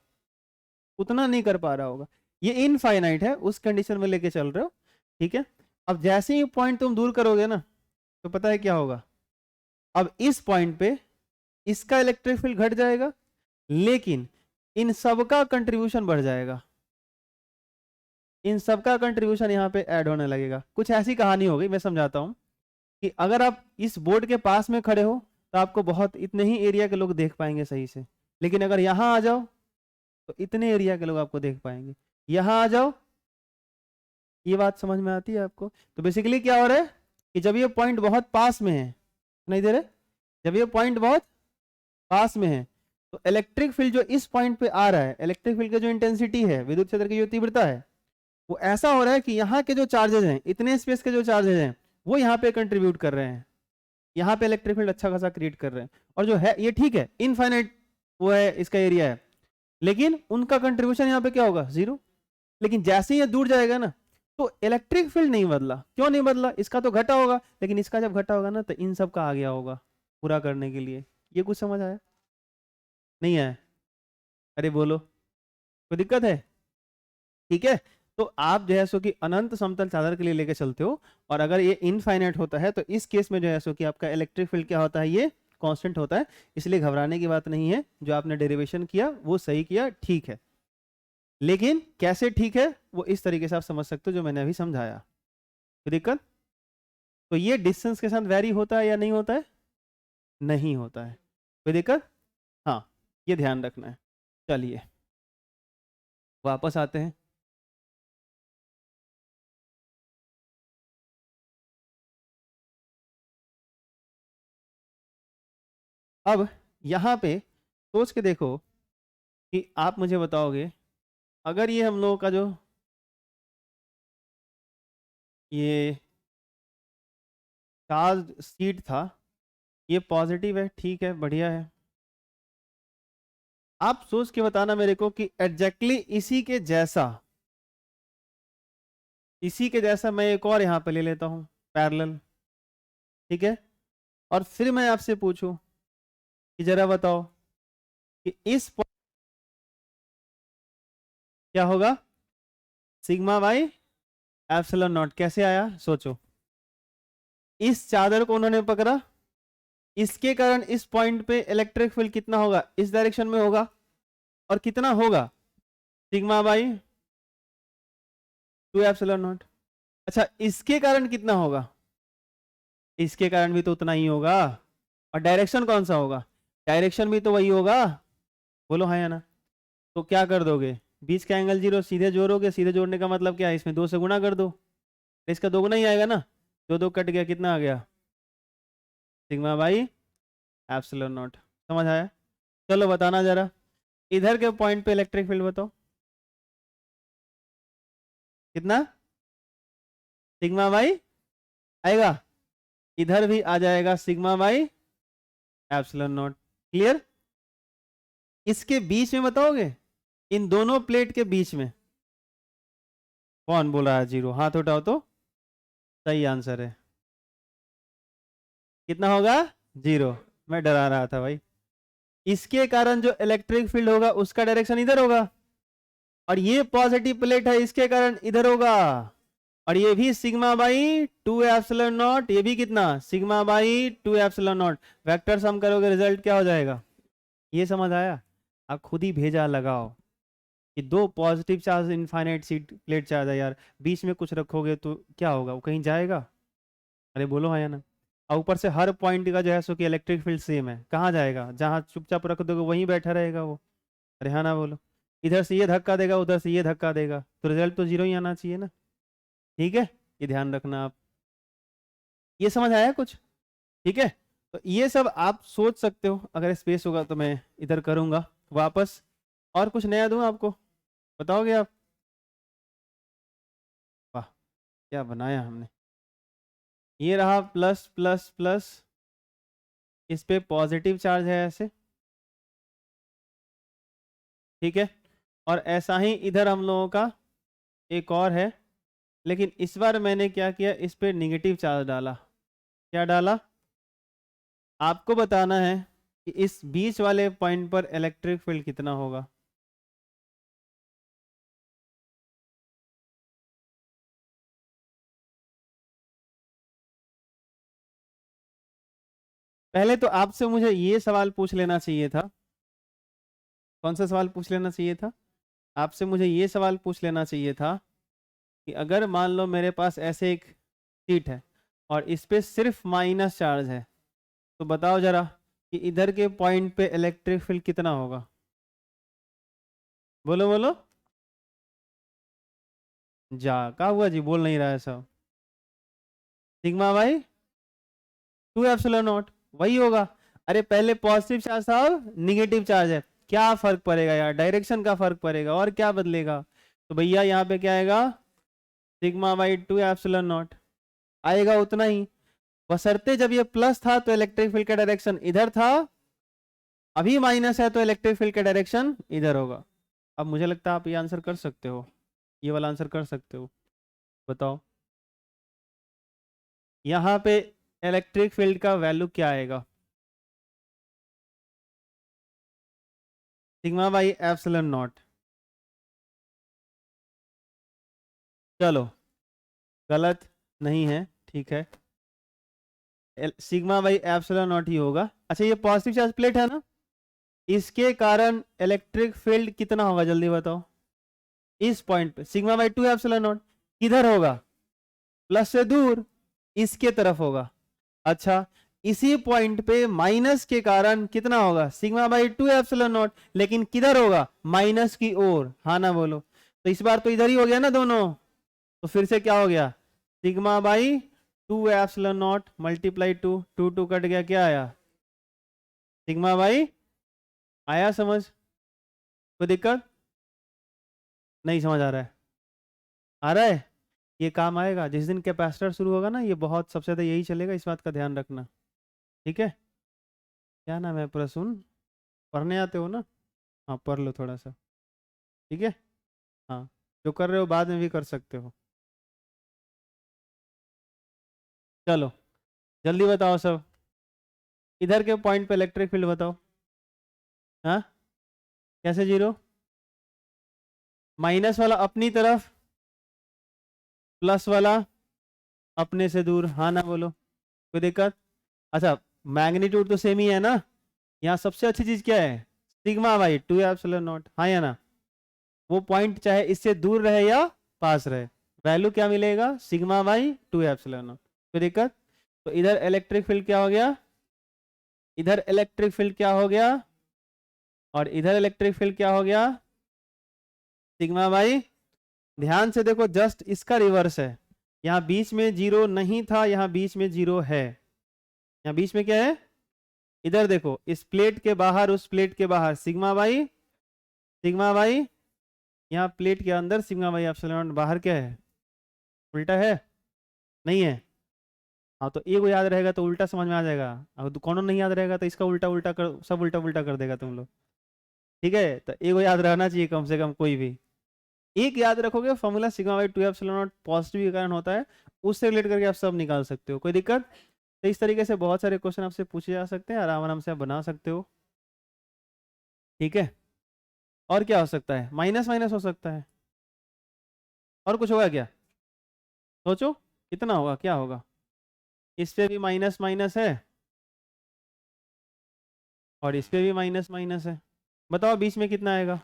उतना नहीं कर पा रहा होगा। ये इनफाइनाइट है, उस कंडीशन में लेके चल रहे हो, ठीक है। अब जैसे ही पॉइंट तुम दूर करोगे ना, तो पता है क्या होगा, अब इस पॉइंट पे इसका इलेक्ट्रिक फील्ड घट जाएगा, लेकिन इन सबका कंट्रीब्यूशन बढ़ जाएगा। इन सबका कंट्रीब्यूशन यहाँ पे ऐड होने लगेगा। कुछ ऐसी कहानी हो गई, मैं समझाता हूँ कि अगर आप इस बोर्ड के पास में खड़े हो तो आपको बहुत इतने ही एरिया के लोग देख पाएंगे सही से, लेकिन अगर यहाँ आ जाओ तो इतने एरिया के लोग आपको देख पाएंगे। यहाँ आ जाओ, ये बात समझ में आती है आपको? तो बेसिकली क्या हो रहा है कि जब ये पॉइंट बहुत पास में है, नहीं दे रहे, जब ये पॉइंट बहुत पास में है, तो इलेक्ट्रिक फील्ड जो इस पॉइंट पे आ रहा है, इलेक्ट्रिक फील्ड की जो इंटेंसिटी है, विद्युत क्षेत्र की जो तीव्रता है, वो ऐसा हो रहा है कि यहाँ के जो चार्जेस हैं, इतने स्पेस के जो चार्जेस हैं, वो यहाँ पे कंट्रीब्यूट कर रहे हैं, यहाँ पे इलेक्ट्रिक फील्ड अच्छा खासा क्रिएट कर रहे हैं। और जो है ये ठीक है, इनफाइनाइट वो है, इसका एरिया है, लेकिन उनका कंट्रीब्यूशन यहाँ पे क्या होगा, जीरो। लेकिन जैसे ही ये दूर जाएगा ना, तो इलेक्ट्रिक फील्ड नहीं बदला। क्यों नहीं बदला? इसका तो घटा होगा, लेकिन इसका जब घटा होगा ना, तो इन सब का आ गया होगा पूरा करने के लिए। ये कुछ समझ आया? नहीं आया? अरे बोलो, कोई दिक्कत है? ठीक है, तो आप जो है सो कि अनंत समतल चादर के लिए लेके चलते हो, और अगर ये इनफाइनाइट होता है तो इस केस में जो है सो कि आपका इलेक्ट्रिक फील्ड क्या होता है, ये कांस्टेंट होता है। इसलिए घबराने की बात नहीं है, जो आपने डेरिवेशन किया वो सही किया, ठीक है। लेकिन कैसे ठीक है, वो इस तरीके से आप समझ सकते हो जो मैंने अभी समझाया। कोई दिक्कत? तो ये डिस्टेंस के साथ वैरी होता है या नहीं होता है? नहीं होता है। कोई दिक्कत? हाँ, ये ध्यान रखना है। चलिए वापस आते हैं। अब यहाँ पे सोच के देखो कि आप मुझे बताओगे, अगर ये हम लोगों का जो ये चार्ज सीट था, ये पॉजिटिव है, ठीक है, बढ़िया है। आप सोच के बताना मेरे को कि एग्जैक्टली इसी के जैसा मैं एक और यहां पे ले लेता हूं पैरेलल, ठीक है। और फिर मैं आपसे पूछूं कि जरा बताओ कि क्या होगा, सिग्मा बाई एप्सिलॉन नॉट कैसे आया सोचो। इस चादर को उन्होंने पकड़ा, इसके कारण इस पॉइंट पे इलेक्ट्रिक फील्ड कितना होगा, इस डायरेक्शन में होगा, और कितना होगा, सिग्मा बाई 2 एप्सिलॉन नॉट। अच्छा इसके कारण कितना होगा, इसके कारण भी तो उतना ही होगा, और डायरेक्शन कौन सा होगा, डायरेक्शन भी तो वही होगा, बोलो हाँ या ना। तो क्या कर दोगे, बीच का एंगल 0 सीधे जोड़ोगे, सीधे जोड़ने का मतलब क्या है, इसमें 2 से गुना कर दो, इसका 2 गुना ही आएगा ना, 2 2 कट गया, कितना आ गया, सिग्मा बाई एप्सिलॉन नॉट। समझ आया। चलो बताना जरा, इधर के पॉइंट पे इलेक्ट्रिक फील्ड बताओ कितना, सिग्मा बाई आएगा, इधर भी आ जाएगा sigma by epsilon not. Clear. इसके बीच में बताओगे, इन दोनों प्लेट के बीच में कौन बोल रहा है 0, हाथ उठाओ तो सही आंसर है, कितना होगा 0। मैं डरा रहा था भाई। इसके कारण जो इलेक्ट्रिक फील्ड होगा उसका डायरेक्शन इधर होगा, और ये पॉजिटिव प्लेट है इसके कारण इधर होगा, और ये भी सिग्मा बाई 2 एप्सिलॉन नॉट, ये भी कितना sigma by 2 epsilon not. Vector sum करोगे रिजल्ट क्या हो जाएगा, ये समझ आया। आप खुद ही भेजा लगाओ कि 2 positive charge infinite sheet plate charge है यार, बीच में कुछ रखोगे तो क्या होगा, वो कहीं जाएगा, अरे बोलो हाँ या ना। और ऊपर से हर पॉइंट का जो है सो कि इलेक्ट्रिक फील्ड सेम है, कहाँ जाएगा, जहाँ चुपचाप रख दोगे वहीं बैठा रहेगा वो, अरे हाँ ना बोलो। इधर से ये धक्का देगा, उधर से ये धक्का देगा, तो रिजल्ट तो 0 ही आना चाहिए ना। ठीक है, ये ध्यान रखना आप। ये समझ आया कुछ, ठीक है। तो ये सब आप सोच सकते हो, अगर स्पेस होगा तो मैं इधर करूंगा वापस, और कुछ नया दूं आपको, बताओगे आप। वाह क्या बनाया हमने, ये रहा प्लस प्लस प्लस, इस पे पॉजिटिव चार्ज है ऐसे, ठीक है। और ऐसा ही इधर हम लोगों का एक और है, लेकिन इस बार मैंने क्या किया, इस पे निगेटिव चार्ज डाला। क्या डाला, आपको बताना है कि इस बीच वाले पॉइंट पर इलेक्ट्रिक फील्ड कितना होगा। पहले तो आपसे मुझे ये सवाल पूछ लेना चाहिए था, कौन सा सवाल पूछ लेना चाहिए था, आपसे मुझे ये सवाल पूछ लेना चाहिए था कि अगर मान लो मेरे पास ऐसे एक सीट है और इस पे सिर्फ माइनस चार्ज है, तो बताओ जरा कि इधर के पॉइंट पे इलेक्ट्रिक फील्ड कितना होगा, बोलो बोलो। जा क्या हुआ जी, बोल नहीं रहा है सब, सिग्मा बाई 2 एप्सिलॉन नॉट वही होगा। अरे पहले पॉजिटिव चार्ज था, अब निगेटिव चार्ज है, क्या फर्क पड़ेगा यार, डायरेक्शन का फर्क पड़ेगा, और क्या बदलेगा। तो भैया यहाँ पे क्या आएगा, सिग्मा बाई 2 एप्सिलॉन नॉट आएगा, उतना ही। बशर्ते जब ये प्लस था तो इलेक्ट्रिक फील्ड का डायरेक्शन इधर था, अभी माइनस है तो इलेक्ट्रिक फील्ड का डायरेक्शन इधर होगा। अब मुझे लगता है आप ये आंसर कर सकते हो, ये वाला आंसर कर सकते हो, बताओ यहाँ पे इलेक्ट्रिक फील्ड का वैल्यू क्या आएगा, सिग्मा बाई एप्सिलॉन नॉट। चलो गलत नहीं है, ठीक है, सिग्मा बाई एप्सिलॉन नॉट ही होगा। अच्छा ये पॉजिटिव चार्ज प्लेट है ना, इसके कारण इलेक्ट्रिक फील्ड कितना होगा जल्दी बताओ, इस पॉइंट पे सिग्मा बाई 2 एप्सिलॉन नॉट किधर होगा, प्लस से दूर, इसके तरफ होगा। अच्छा इसी पॉइंट पे माइनस के कारण कितना होगा, सिग्मा बाई 2 एप्सिलॉन नॉट, लेकिन किधर होगा, माइनस की ओर, हाँ ना बोलो। तो इस बार तो इधर ही हो गया ना दोनों, तो फिर से क्या हो गया, sigma by 2 epsilon not multiply 2, 2 2 cut गया, क्या आया, सिग्मा बाई, आया समझ, कोई दिक्कत नहीं, समझ आ रहा है, आ रहा है। ये काम आएगा जिस दिन कैपेसिटर शुरू होगा ना, ये बहुत सबसे ज्यादा यही चलेगा, इस बात का ध्यान रखना, ठीक है। क्या नाम है, प्रसून, पढ़ने आते हो ना, हाँ पढ़ लो थोड़ा सा, ठीक है। हाँ, जो कर रहे हो बाद में भी कर सकते हो। चलो जल्दी बताओ सब, इधर के पॉइंट पे इलेक्ट्रिक फील्ड बताओ। हाँ, कैसे जीरो? माइनस वाला अपनी तरफ, प्लस वाला अपने से दूर, हाँ ना बोलो, कोई दिक्कत? अच्छा, मैग्नीट्यूड तो सेम ही है ना। यहाँ सबसे अच्छी चीज क्या है? सिग्मा बाई 2 एप्सिलॉन नॉट, हाँ या ना? वो पॉइंट चाहे इससे दूर रहे या पास रहे, वैल्यू क्या मिलेगा? Sigma by 2 epsilon not. कोई दिक्कत? तो इधर इलेक्ट्रिक फील्ड क्या हो गया? इधर इलेक्ट्रिक फील्ड क्या हो गया? और इधर इलेक्ट्रिक फील्ड क्या हो गया? सिग्मा बाई, ध्यान से देखो, जस्ट इसका रिवर्स है। यहाँ बीच में जीरो नहीं था, यहाँ बीच में जीरो है। यहाँ बीच में क्या है? इधर देखो, इस प्लेट के बाहर, उस प्लेट के बाहर सिग्मा बाई, सिग्मा बाई, यहाँ प्लेट के अंदर सिग्मा बाई एप्सिलॉन, बाहर क्या है? उल्टा है, नहीं है? हाँ तो एक याद रहेगा तो उल्टा समझ में आ जाएगा, अगर कौन नहीं याद रहेगा तो इसका उल्टा उल्टा कर, सब उल्टा उल्टा कर देगा तुम लोग। ठीक है, तो एक याद रहना चाहिए कम से कम, कोई भी एक याद रखोगे, formula sigma by 2 epsilon not positive के कारण होता है, उससे रिलेट करके आप सब निकाल सकते हो, कोई दिक्कत? तो इस तरीके से बहुत सारे क्वेश्चन आपसे पूछे जा सकते हैं, आराम आराम से आप बना सकते हो। ठीक है, और क्या हो सकता है? माइनस माइनस हो सकता है, और कुछ होगा क्या? सोचो कितना होगा, क्या होगा? इस पे भी माइनस माइनस है, और इस पे भी माइनस माइनस है, बताओ बीच में कितना आएगा?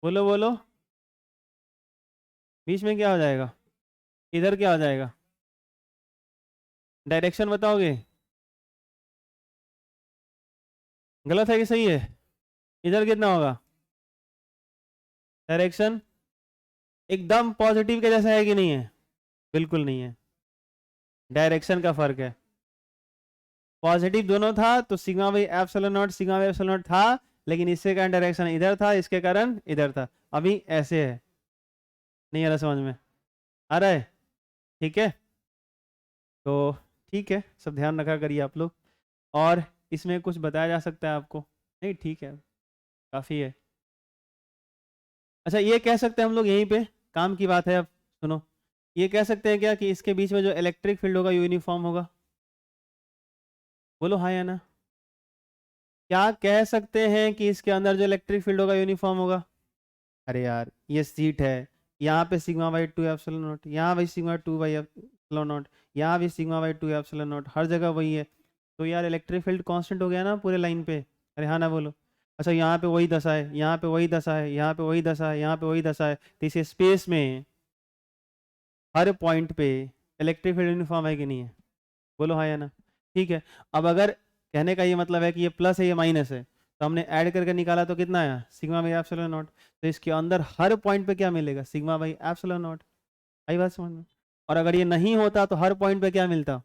बोलो बोलो, बीच में क्या हो जाएगा? इधर क्या हो जाएगा? डायरेक्शन बताओगे? गलत है कि सही है? इधर कितना होगा डायरेक्शन? एकदम पॉजिटिव के जैसा है कि नहीं है? बिल्कुल नहीं है, डायरेक्शन का फर्क है। पॉजिटिव दोनों था तो sigma by epsilon not, sigma by epsilon not था, लेकिन इसके कारण डायरेक्शन इधर था, इसके कारण इधर था। अभी ऐसे है, नहीं आ रहा समझ में? आ रहा है? ठीक है, तो ठीक है, सब ध्यान रखा करिए आप लोग। और इसमें कुछ बताया जा सकता है आपको? नहीं, ठीक है, काफ़ी है। अच्छा, ये कह सकते हैं हम लोग यहीं पे, काम की बात है अब, सुनो, ये कह सकते हैं क्या कि इसके बीच में जो इलेक्ट्रिक फील्ड होगा यूनिफॉर्म होगा? बोलो हाँ या ना? क्या कह सकते हैं कि इसके अंदर जो इलेक्ट्रिक फील्ड होगा यूनिफॉर्म होगा? अरे यार, ये सीट है, यहाँ पे सिग्मा बाई 2 एप्सिलॉन नॉट, यहाँ भी सिग्मा 2 बाई एप्सिलॉन नॉट, यहाँ भी सिग्मा बाई 2 एप्सिलॉन नॉट, हर जगह वही है। तो यार इलेक्ट्रिक फील्ड कांस्टेंट हो गया ना पूरे लाइन पे? अरे हाँ ना बोलो? अच्छा, यहाँ पे वही दशा है, यहाँ पे वही दशा है, यहाँ पे वही दशा है, यहाँ पे वही दशा है, तो इस स्पेस में हर पॉइंट पे इलेक्ट्रिक फील्ड यूनिफॉर्म है कि नहीं है? बोलो हाँ या ना? ठीक है, अब अगर कहने का ये मतलब है कि ये प्लस है ये माइनस है, तो हमने ऐड करके निकाला तो कितना आया? Sigma by epsilon naught. तो इसके अंदर हर पॉइंट पे क्या मिलेगा? Sigma by epsilon naught. आई बात समझ में? और अगर ये नहीं होता तो हर पॉइंट पे क्या मिलता?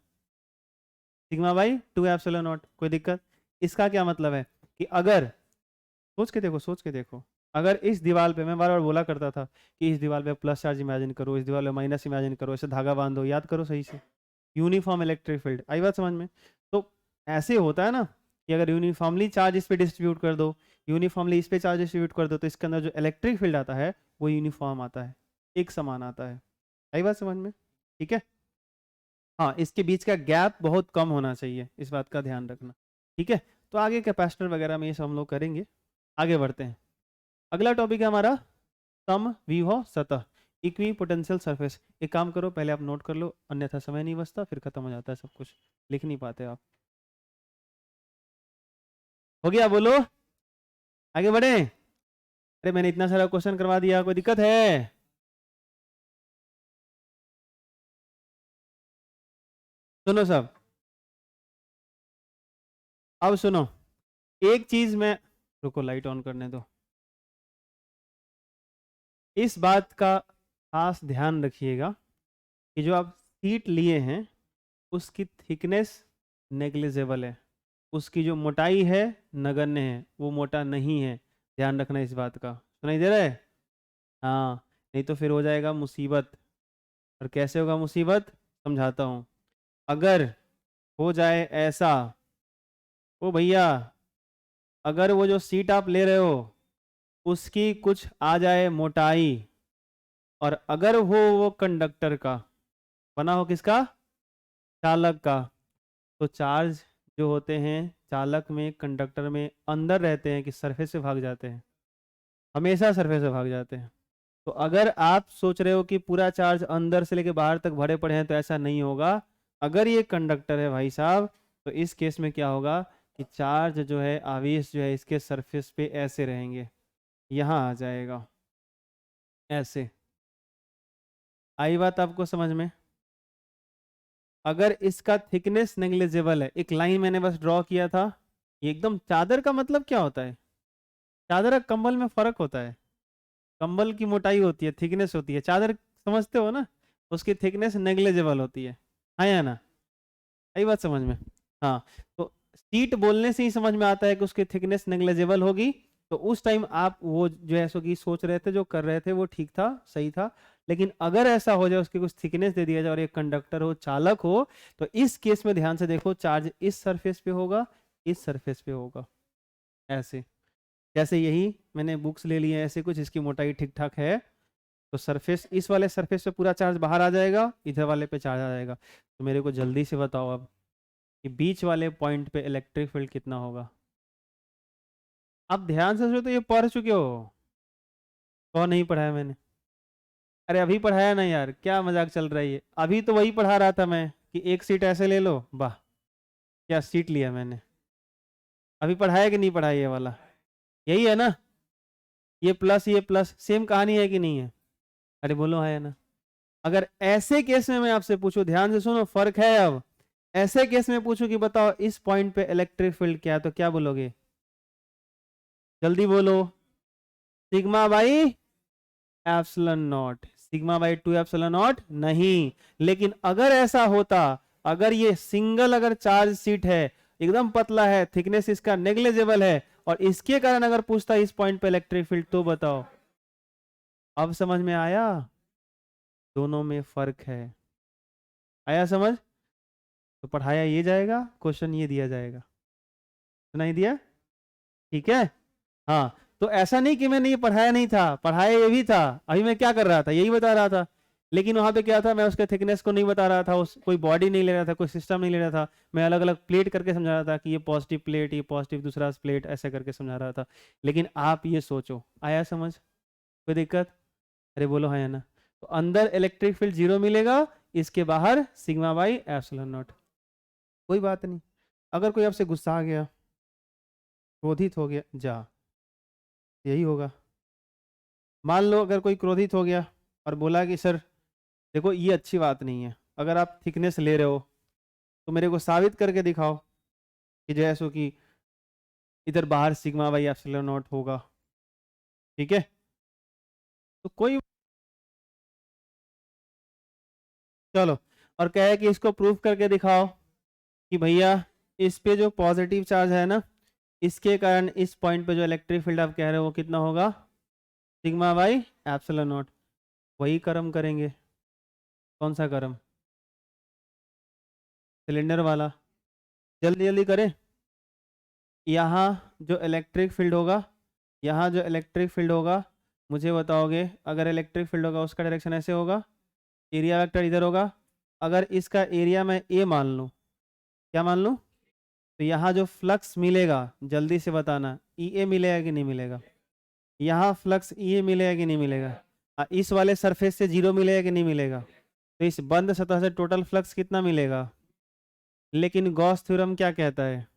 Sigma by 2 epsilon not. कोई दिक्कत? इसका क्या मतलब है कि अगर, सोच के देखो, सोच के देखो, अगर इस दीवार पे, मैं बार बार बोला करता था कि इस दीवार पे प्लस चार्ज इमेजिन करो, इस दीवार पे माइनस इमेजिन करो, ऐसे धागा बांधो, याद करो सही से, यूनिफॉर्म इलेक्ट्रिक फील्ड। आई बात समझ में? तो ऐसे होता है ना कि अगर यूनिफॉर्मली चार्ज इस पे डिस्ट्रीब्यूट कर दो, यूनिफॉर्मली इस पे चार्ज डिस्ट्रीब्यूट कर दो, तो इसके अंदर जो इलेक्ट्रिक फील्ड आता है वो यूनिफॉर्म आता है, एक समान आता है। आई बात समझ में? ठीक है, हाँ, इसके बीच का गैप बहुत कम होना चाहिए, इस बात का ध्यान रखना। ठीक है, तो आगे कैपेसिटर वगैरह में ये सब हम लोग करेंगे। आगे बढ़ते हैं, अगला टॉपिक है हमारा समविभव सतह, इक्वी पोटेंशियल सरफेस। एक काम करो, पहले आप नोट कर लो, अन्यथा समय नहीं बचता, फिर खत्म हो जाता है सब कुछ, लिख नहीं पाते आप। हो गया? बोलो, आगे बढ़े? अरे मैंने इतना सारा क्वेश्चन करवा दिया, कोई दिक्कत है? सुनो सब, अब सुनो, एक चीज में, रुको लाइट ऑन करने दो, इस बात का खास ध्यान रखिएगा कि जो आप सीट लिए हैं उसकी थिकनेस नेग्लिजिबल है, उसकी जो मोटाई है नगण्य है, वो मोटा नहीं है, ध्यान रखना इस बात का। सुनाई दे रहा है? हाँ, नहीं तो फिर हो जाएगा मुसीबत। और कैसे होगा मुसीबत? समझाता हूँ। अगर हो जाए ऐसा, ओ भैया, अगर वो जो सीट आप ले रहे हो उसकी कुछ आ जाए मोटाई, और अगर वो कंडक्टर का बना हो, किसका, चालक का, तो चार्ज जो होते हैं चालक में कंडक्टर में अंदर रहते हैं कि सरफेस से भाग जाते हैं, हमेशा सरफेस से भाग जाते हैं। तो अगर आप सोच रहे हो कि पूरा चार्ज अंदर से लेके बाहर तक भरे पड़े हैं, तो ऐसा नहीं होगा। अगर ये कंडक्टर है भाई साहब, तो इस केस में क्या होगा कि चार्ज जो है, आवेश जो है, इसके सरफेस पे ऐसे रहेंगे, यहाँ आ जाएगा ऐसे। आई बात आपको समझ में? अगर इसका थिकनेस नेग्लिजिबल है, एक लाइन मैंने बस ड्रॉ किया था, ये एकदम चादर का मतलब क्या होता है, चादर और कंबल में फर्क होता है। कंबल की मोटाई होती है, थिकनेस होती है, चादर समझते हो ना, उसकी थिकनेस नेग्लिजिबल होती है या ना? यही बात समझ में? हाँ, तो सीट बोलने से ही समझ में आता है कि उसकी थिकनेस नेग्लिजिबल होगी। तो उस टाइम आप वो जो है सो कि सोच रहे थे, जो कर रहे थे वो ठीक था, सही था। लेकिन अगर ऐसा हो जाए, उसकी कुछ थिकनेस दे दिया जाए और एक कंडक्टर हो, चालक हो, तो इस केस में ध्यान से देखो, चार्ज इस सरफेस पे होगा, इस सरफेस पे होगा, ऐसे। जैसे यही मैंने बुक्स ले ली है ऐसे कुछ, इसकी मोटाई ठीक ठाक है, तो सरफेस, इस वाले सरफेस पे पूरा चार्ज बाहर आ जाएगा, इधर वाले पे चार्ज आ जाएगा। तो मेरे को जल्दी से बताओ अब कि बीच वाले पॉइंट पे इलेक्ट्रिक फील्ड कितना होगा? अब ध्यान से सोचो, तो ये पढ़ चुके हो, कौन नहीं पढ़ाया मैंने? अरे अभी पढ़ाया ना यार, क्या मजाक चल रहा है ये? अभी तो वही पढ़ा रहा था मैं कि एक सीट ऐसे ले लो, वाह क्या सीट लिया मैंने। अभी पढ़ाया कि नहीं पढ़ाया ये वाला? यही है ना, ये प्लस सेम कहानी है कि नहीं है? अरे बोलो है ना? अगर ऐसे केस में मैं आपसे पूछूं, ध्यान से सुनो, फर्क है अब। ऐसे केस में पूछूं कि बताओ इस पॉइंट पे इलेक्ट्रिक फील्ड क्या है, तो क्या बोलोगे? जल्दी बोलो। Sigma by epsilon not. Sigma by 2 epsilon not नहीं। लेकिन अगर ऐसा होता, अगर ये सिंगल अगर चार्ज सीट है, एकदम पतला है, थिकनेस इसका नेग्लिजिबल है, और इसके कारण अगर पूछता इस पॉइंट पे इलेक्ट्रिक फील्ड, तो बताओ। अब समझ में आया? दोनों में फर्क है। आया समझ? तो पढ़ाया ये जाएगा, क्वेश्चन ये दिया जाएगा। सुनाई दिया? ठीक है। हाँ, तो ऐसा नहीं कि मैंने ये पढ़ाया नहीं था, पढ़ाया ये भी था। अभी मैं क्या कर रहा था, यही बता रहा था। लेकिन वहां पे क्या था, मैं उसके थिकनेस को नहीं बता रहा था, उस कोई बॉडी नहीं ले रहा था, कोई सिस्टम नहीं ले रहा था। मैं अलग अलग प्लेट करके समझा रहा था कि ये पॉजिटिव प्लेट, ये पॉजिटिव दूसरा प्लेट, ऐसे करके समझा रहा था। लेकिन आप ये सोचो, आया समझ? कोई दिक्कत? अरे बोलो हाँ या ना? तो अंदर इलेक्ट्रिक फील्ड 0 मिलेगा, इसके बाहर सिग्मा बाई एप्सिलॉन नॉट। कोई बात नहीं। अगर कोई आपसे गुस्सा आ गया, क्रोधित हो गया, जा, यही होगा। मान लो अगर कोई क्रोधित हो गया और बोला कि सर देखो ये अच्छी बात नहीं है, अगर आप थिकनेस ले रहे हो तो मेरे को साबित करके दिखाओ कि जैसो कि इधर बाहर सिग्मा बाई एप्सिलॉन नॉट होगा। ठीक है, तो कोई, चलो, और कहे कि इसको प्रूफ करके दिखाओ कि भैया इस पे जो पॉजिटिव चार्ज है ना, इसके कारण इस पॉइंट पे जो इलेक्ट्रिक फील्ड आप कह रहे हो वो कितना होगा, सिग्मा बाई एप्सिलॉन नॉट। वही कर्म करेंगे। कौन सा कर्म? सिलेंडर वाला। जल्दी जल्दी करें। यहाँ जो इलेक्ट्रिक फील्ड होगा, यहाँ जो इलेक्ट्रिक फील्ड होगा, मुझे बताओगे, अगर इलेक्ट्रिक फील्ड होगा उसका डायरेक्शन ऐसे होगा, एरिया वेक्टर इधर होगा। अगर इसका एरिया मैं ए मान लूँ, क्या मान लूँ, तो यहाँ जो फ्लक्स मिलेगा, जल्दी से बताना, ई ए मिलेगा कि नहीं मिलेगा? यहाँ फ्लक्स ई ए मिलेगा कि नहीं मिलेगा? इस वाले सरफेस से 0 मिलेगा कि नहीं मिलेगा? तो इस बंद सतह से टोटल फ्लक्स कितना मिलेगा? लेकिन गॉस थ्योरम क्या कहता है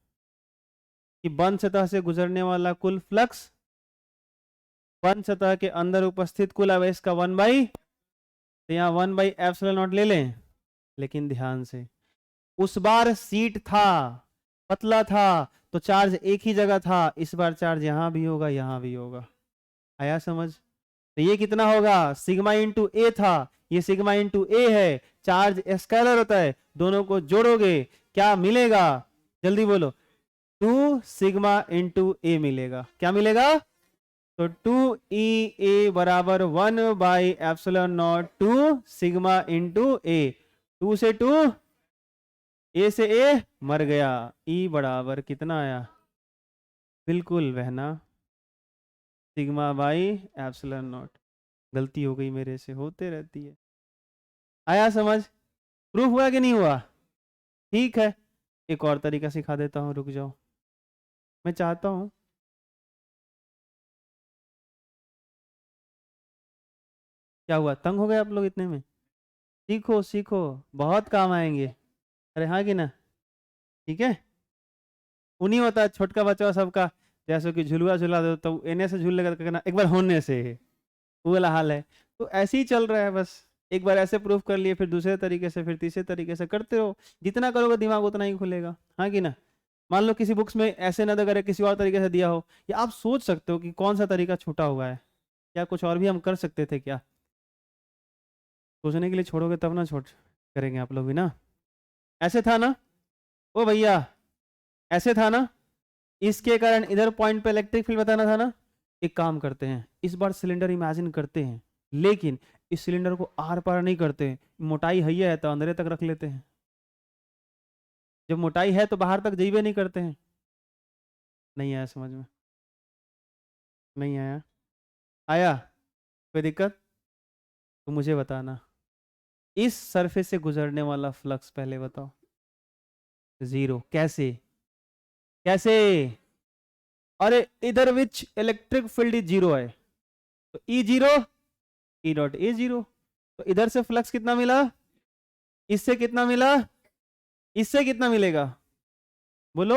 कि बंद सतह से गुजरने वाला कुल फ्लक्स बंद सतह के अंदर उपस्थित कुल आवेश का 1/, तो यहाँ 1/, एप्सिलॉन नॉट ले लें। लेकिन ध्यान से, उस बार सीट था, पतला था, तो चार्ज एक ही जगह था, इस बार चार्ज यहां भी होगा, यहां भी होगा। आया समझ? तो ये कितना होगा, सिग्मा इंटू ए था, ये सिग्मा इंटू ए है। चार्ज स्केलर होता है, दोनों को जोड़ोगे क्या मिलेगा? जल्दी बोलो। 2 सिग्मा इंटू ए मिलेगा। क्या मिलेगा? तो 2 E A बराबर 1/एप्सिलॉन नॉट 2 सिग्मा इंटू ए। 2 से 2, ए से ए मर गया, ई बराबर कितना आया? बिल्कुल बहना, सिग्मा बाई एप्सिलॉन नॉट। गलती हो गई मेरे से, होते रहती है। आया समझ? प्रूफ हुआ कि नहीं हुआ? ठीक है, एक और तरीका सिखा देता हूँ, रुक जाओ। मैं चाहता हूँ क्या हुआ, तंग हो गए आप लोग इतने में? सीखो सीखो, बहुत काम आएंगे। अरे हाँ कि ना? ठीक है, उन्हीं होता है छोटका बच्चा सबका, जैसे कि झुलुआ झुला दो तो एने से झूल लेगा, तो कहना एक बार होने से, वो वाला हाल है। तो ऐसे ही चल रहा है बस, एक बार ऐसे प्रूफ कर लिए, फिर दूसरे तरीके से, फिर तीसरे तरीके से करते रहो। जितना करोगे दिमाग उतना ही खुलेगा, हाँ कि ना? मान लो किसी बुक्स में ऐसे ना करे, किसी और तरीके से दिया हो, या आप सोच सकते हो कि कौन सा तरीका छूटा हुआ है, क्या कुछ और भी हम कर सकते थे क्या? सोचने के लिए छोड़ोगे तब ना, छोड़ करेंगे आप लोग भी ना। ऐसे था ना ओ भैया, ऐसे था ना, इसके कारण इधर पॉइंट पे इलेक्ट्रिक फील्ड बताना था ना। एक काम करते हैं, इस बार सिलेंडर इमेजिन करते हैं, लेकिन इस सिलेंडर को आर पार नहीं करते हैं, मोटाई है तो अंदर तक रख लेते हैं। जब मोटाई है तो बाहर तक जाइए नहीं करते हैं। नहीं आया समझ में? नहीं आया? आया? कोई दिक्कत? तो मुझे बताना, इस सरफेस से गुजरने वाला फ्लक्स पहले बताओ। जीरो। कैसे? कैसे? अरे इधर which electric field is zero है, तो E zero, E dot A zero. तो इधर से फ्लक्स कितना मिला, इससे कितना मिला, इससे कितना मिलेगा, बोलो?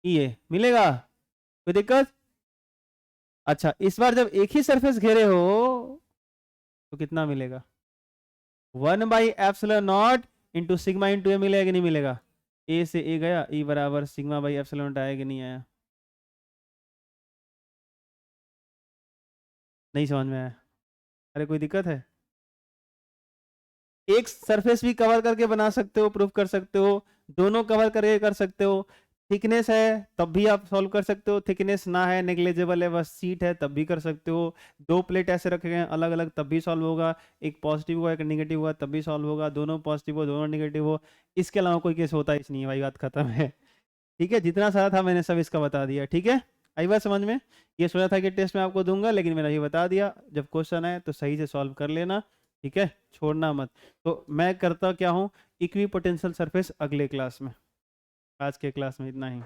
ये मिलेगा? कोई दिक्कत? अच्छा, इस बार जब एक ही सरफेस घेरे हो तो कितना मिलेगा? 1/एप्सिलॉन नॉट इंटू सिग्मा इंटू ए मिलेगा कि नहीं मिलेगा? ए से ए गया, ई बराबर सिग्मा बाई एप्सिलॉन नॉट आया कि नहीं आया? नहीं समझ में आया? अरे कोई दिक्कत है? एक सरफेस भी कवर करके बना सकते हो, प्रूफ कर सकते हो, दोनों कवर करके कर सकते हो। थिकनेस है तब भी आप सॉल्व कर सकते हो, थिकनेस ना है, नेग्लेजेबल है, बस सीट है, तब भी कर सकते हो। दो प्लेट ऐसे रखे गए अलग अलग, तब भी सॉल्व होगा। एक पॉजिटिव हुआ एक नेगेटिव हुआ, तब भी सॉल्व होगा। दोनों पॉजिटिव हो दोनों नेगेटिव हो, इसके अलावा कोई केस होता ही नहीं है भाई, बात खत्म है। ठीक है, जितना सारा था मैंने सब इसका बता दिया। ठीक है, आई बात समझ में? ये सोचा था कि टेस्ट में आपको दूंगा, लेकिन मैंने ये बता दिया, जब क्वेश्चन आए तो सही से सॉल्व कर लेना। ठीक है, छोड़ना मत। तो मैं करता क्या हूँ, इक्वी पोटेंशियल सरफेस अगले क्लास में, आज के क्लास में इतना ही।